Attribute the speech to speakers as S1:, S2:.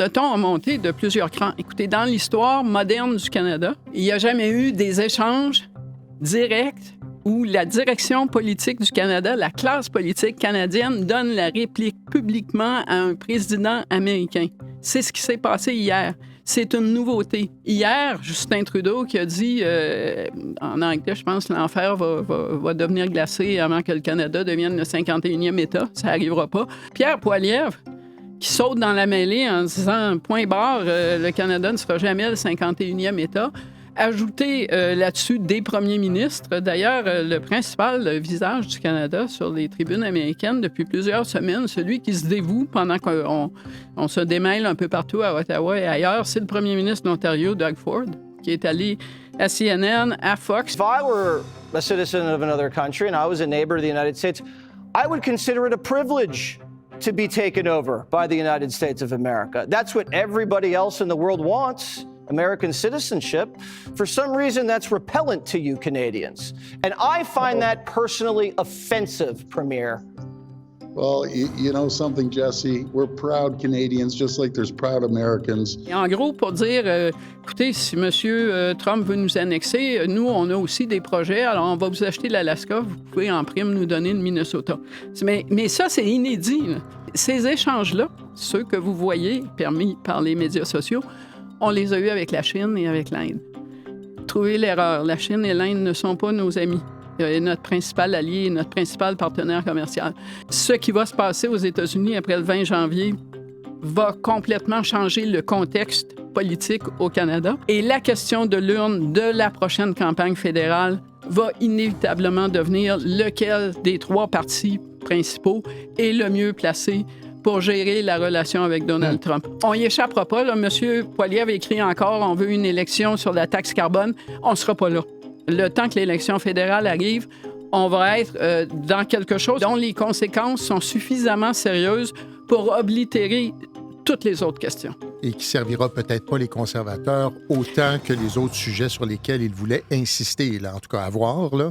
S1: Le ton a monté de plusieurs crans. Écoutez, dans l'histoire moderne du Canada, il n'y a jamais eu des échanges directs où la direction politique du Canada, la classe politique canadienne, donne la réplique publiquement à un président américain. C'est ce qui s'est passé hier. C'est une nouveauté. Hier, Justin Trudeau qui a dit, en anglais, je pense, l'enfer va devenir glacé avant que le Canada devienne le 51e État. Ça n'arrivera pas. Pierre Poilievre, qui saute dans la mêlée en disant « point barre, le Canada ne sera jamais le 51e État », ajouter là-dessus des premiers ministres. D'ailleurs, le principal visage du Canada sur les tribunes américaines depuis plusieurs semaines, celui qui se dévoue pendant qu'on se démêle un peu partout à Ottawa et ailleurs, c'est le premier ministre de l'Ontario, Doug Ford, qui est allé à CNN, à Fox.
S2: If I were a citizen of another country and I was a neighbor of the United States, I would consider it a privilege to be taken over by the United States of America. That's what everybody else in the world wants. American citizenship. For some reason, that's repellent to you Canadians. And I find that personally offensive, Premier.
S3: Well, you know something, Jesse? We're proud Canadians, just like there's proud Americans.
S1: Et en gros, pour dire, écoutez, si M. Trump veut nous annexer, nous, on a aussi des projets, alors on va vous acheter l'Alaska, vous pouvez en prime nous donner le Minnesota. Mais ça, c'est inédit, là. Ces échanges-là, ceux que vous voyez, permis par les médias sociaux, on les a eus avec la Chine et avec l'Inde. Trouvez l'erreur. La Chine et l'Inde ne sont pas nos amis. Notre principal allié et notre principal partenaire commercial. Ce qui va se passer aux États-Unis après le 20 janvier va complètement changer le contexte politique au Canada. Et la question de l'urne de la prochaine campagne fédérale va inévitablement devenir lequel des trois partis principaux est le mieux placé pour gérer la relation avec Donald Trump. On y échappera pas. Là. M. Poilievre écrit encore « On veut une élection sur la taxe carbone ». On ne sera pas là. Le temps que l'élection fédérale arrive, on va être dans quelque chose dont les conséquences sont suffisamment sérieuses pour oblitérer toutes les autres questions.
S4: Et qui servira peut-être pas les conservateurs autant que les autres sujets sur lesquels ils voulaient insister. Là, en tout cas, à voir, là.